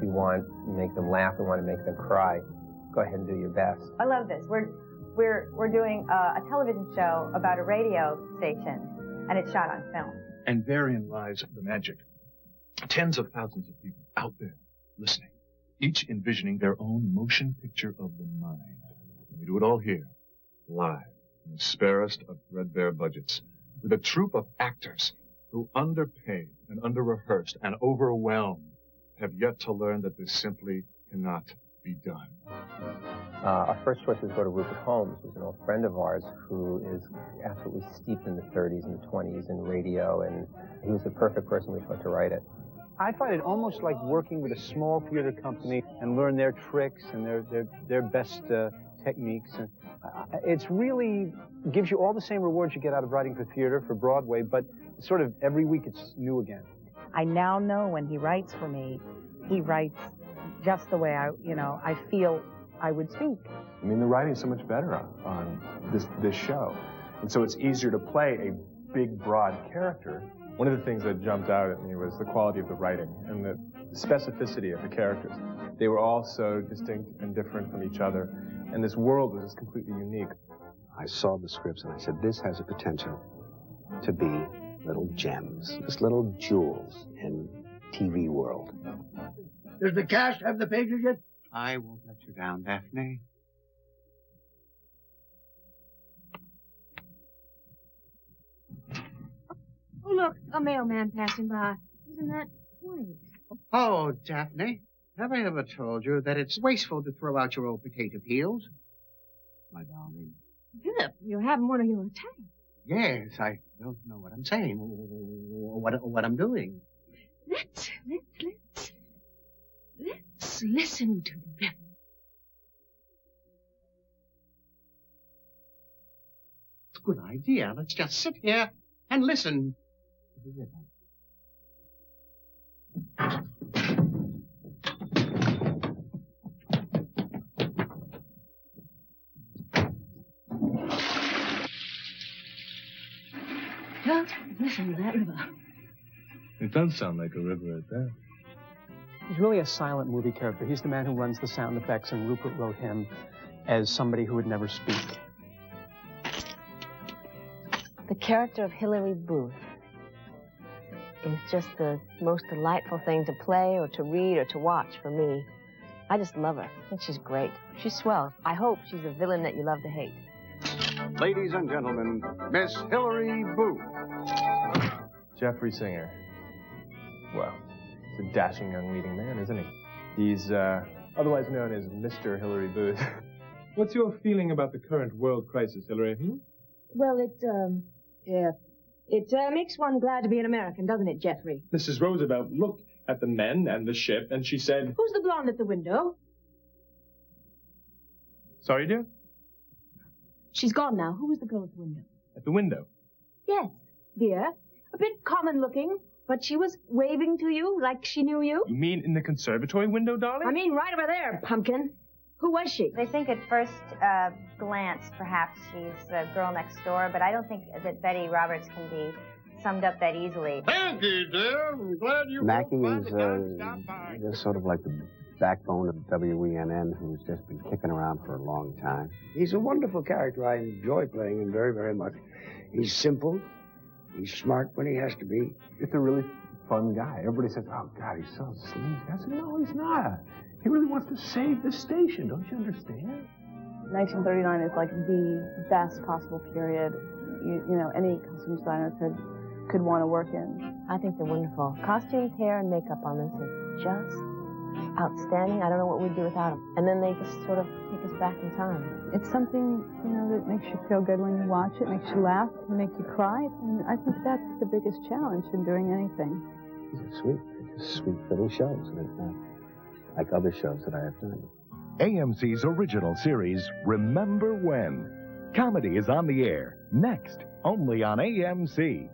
We want to make them laugh. We want to make them cry. Go ahead and do your best. I love this. We're doing a television show about a radio station, and it's shot on film. And therein lies the magic. Tens of thousands of people out there listening, each envisioning their own motion picture of the mind. And we do it all here, live, in the sparest of threadbare budgets, with a troupe of actors who, underpaid and under-rehearsed and overwhelmed, have yet to learn that this simply cannot be done. Our first choice was to go to Rupert Holmes, who's an old friend of ours, who is absolutely steeped in the 30s and the 20s in radio, and he was the perfect person we thought to write it. I find it almost like working with a small theater company and learn their tricks and their best techniques. And it's really gives you all the same rewards you get out of writing for theater, for Broadway, but sort of every week it's new again. I now know when he writes for me, he writes just the way I feel I would speak. I mean, the writing's so much better on this show. And so it's easier to play a big, broad character. One of the things that jumped out at me was the quality of the writing and the specificity of the characters. They were all so distinct and different from each other, and this world was just completely unique. I saw the scripts and I said, this has a potential to be little gems, just little jewels in TV world. Does the cast have the pages yet? I won't let you down, Daphne. Oh, look, a mailman passing by. Isn't that quaint? Oh, Daphne, have I ever told you that it's wasteful to throw out your old potato peels? My darling. Philip, you're having one of your attacks. Yes, I don't know what I'm saying, or what I'm doing. Let's listen to the river. It's a good idea. Let's just sit here and listen to the river. Well, listen to that river. It does sound like a river at that. He's really a silent movie character. He's the man who runs the sound effects, and Rupert wrote him as somebody who would never speak. The character of Hilary Booth is just the most delightful thing to play or to read or to watch for me. I just love her. I think she's great. She's swell. I hope she's a villain that you love to hate. Ladies and gentlemen, Miss Hilary Booth. Jeffrey Singer. Well, he's a dashing young leading man, isn't he? He's otherwise known as Mr. Hilary Booth. What's your feeling about the current world crisis, Hilary? Well, it makes one glad to be an American, doesn't it, Jeffrey? Mrs. Roosevelt looked at the men and the ship, and she said... Who's the blonde at the window? Sorry, dear? She's gone now. Who was the girl at the window? At the window? Yes, dear. A bit common-looking, but she was waving to you like she knew you. You mean in the conservatory window, darling? I mean right over there, pumpkin. Who was she? They think at first glance, perhaps she's the girl next door, but I don't think that Betty Roberts can be summed up that easily. Thank you, dear. I'm glad you Mackie is just sort of like the backbone of WENN, who's just been kicking around for a long time. He's a wonderful character. I enjoy playing him very, very much. He's simple. He's smart when he has to be. It's a really fun guy. Everybody says, oh, God, he's so sleazy. I said, no, he's not. He really wants to save the station. Don't you understand? 1939 is like the best possible period, you know, any costume designer could want to work in. I think they're wonderful. Costumes, hair, and makeup on this are just outstanding. I don't know what we'd do without them. And then they just sort of take us back in time. It's something, you know, that makes you feel good when you watch it, makes you laugh, makes you cry, and I think that's the biggest challenge in doing anything. These are sweet. They're just sweet little shows, and it's not like other shows that I have done. AMC's original series, Remember When. Comedy is on the air, next, only on AMC.